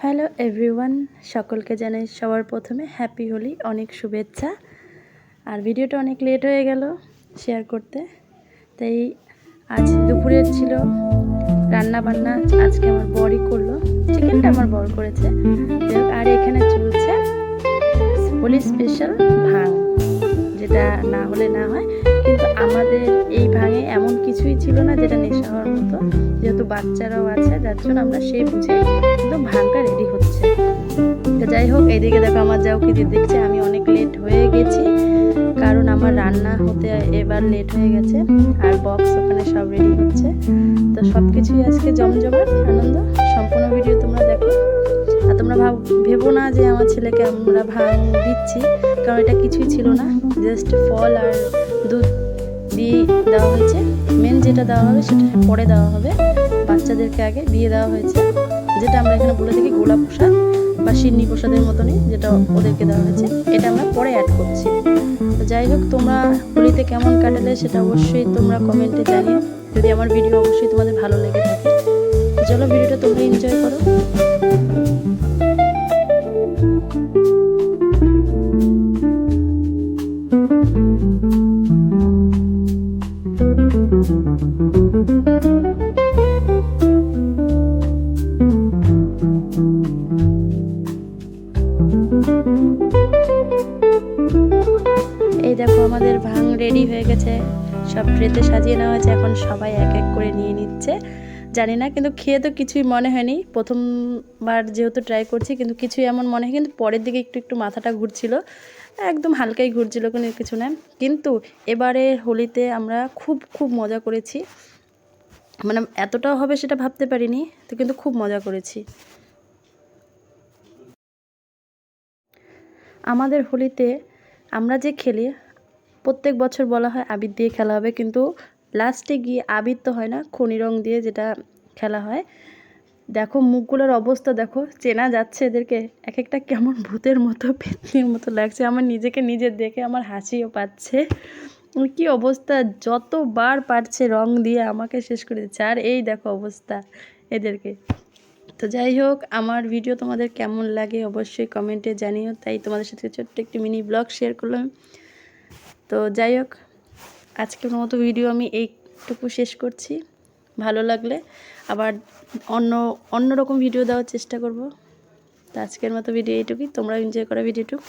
Hello everyone, সকলকে জানাই সবার প্রথমে হ্যাপি হোলি, অনেক শুভেচ্ছা। আর ভিডিওটা অনেক লেট হয়ে গেল শেয়ার করতে, তাই আজ দুপুরের ছিল রান্না বান্না আজকে আমার বরই করলো, চিকেনটা আমার বর করেছে। আর এখানে চলছে হোলি স্পেশাল ভাং, যেটা না হলে না হয়। কিন্তু আমাদের এই ভাঙে এমন কিছুই ছিল না যেটা নেশা হওয়ার মতো, যেহেতু বাচ্চারাও আছে যার জন্য আমরা সেই বুঝে কিন্তু ভাঙটা রেডি হচ্ছে। তো যাই হোক, এইদিকে দেখো আমার যাও কি দেখছে আমি অনেক লেট হয়ে গেছি, কারণ আমার রান্না হতে এবার লেট হয়ে গেছে। আর বক্স ওখানে সব রেডি হচ্ছে, তো সব কিছুই আজকে জমজমাট আনন্দ। সম্পূর্ণ ভিডিও তোমরা দেখো। আর তোমরা ভেবো না যে আমার ছেলেকে আমরা ভাং দিচ্ছি, কারণ এটা কিছুই ছিল না, জাস্ট ফল আর দুধ দিয়ে দেওয়া হয়েছে। মেন যেটা দেওয়া হবে সেটা পরে দেওয়া হবে, বাচ্চাদেরকে আগে দিয়ে দেওয়া হয়েছে, যেটা আমরা এখানে বলে থাকি গোলা প্রসাদ বা সিন্নি প্রসাদের মতনই, যেটা ওদেরকে দেওয়া হয়েছে, এটা আমরা পরে অ্যাড করছি। তো যাই হোক, তোমরা হোলিতে কেমন কাটালে সেটা অবশ্যই তোমরা কমেন্টে জানিও, যদি আমার ভিডিও অবশ্যই তোমাদের ভালো লেগে থাকে। চলো ভিডিওটা তোমরা এনজয় করো। এই দেখো আমাদের ভাং রেডি হয়ে গেছে, সব ট্রেতে সাজিয়ে নেওয়া হয়েছে, এখন সবাই এক এক করে নিয়ে নিচ্ছে। জানি না, কিন্তু খেয়ে তো কিছুই মনে হয়নি, প্রথমবার যেহেতু ট্রাই করছি, কিন্তু কিছুই এমন মনে হয়। কিন্তু পরের দিকে একটু একটু মাথাটা ঘুরছিল, একদম হালকাই ঘুরছিল, কোনো কিছু না। কিন্তু এবারে হোলিতে আমরা খুব খুব মজা করেছি, মানে এতটাও হবে সেটা ভাবতে পারিনি, তো কিন্তু খুব মজা করেছি। আমাদের হোলিতে আমরা যে খেলি, প্রত্যেক বছর বলা হয় আবির দিয়ে খেলা হবে, কিন্তু লাস্টে গিয়ে আবির তো হয় না, খনি রং দিয়ে যেটা খেলা হয়। দেখো মুখগুলোর অবস্থা দেখো, চেনা যাচ্ছে এদেরকে, এক একটা কেমন ভূতের মতো পেতনির মতো লাগছে। আমার নিজেকে নিজের দেখে আমার হাসিও পাচ্ছে, কি অবস্থা, যতবার পারছে রং দিয়ে আমাকে শেষ করে দিচ্ছে। আর এই দেখো অবস্থা এদেরকে। তো যাই হোক, আমার ভিডিও তোমাদের কেমন লাগে অবশ্যই কমেন্টে জানিও, তাই তোমাদের সাথে ছোট্ট একটি মিনি ব্লগ শেয়ার করলাম। তো যাই হোক, আজকের মতো ভিডিও আমি এইটুকু শেষ করছি। ভালো লাগলে আবার অন্য রকম ভিডিও দেওয়ার চেষ্টা করব। তো আজকের মতো ভিডিও এইটুকুই, তোমরা এনজয় করো ভিডিওটুকু।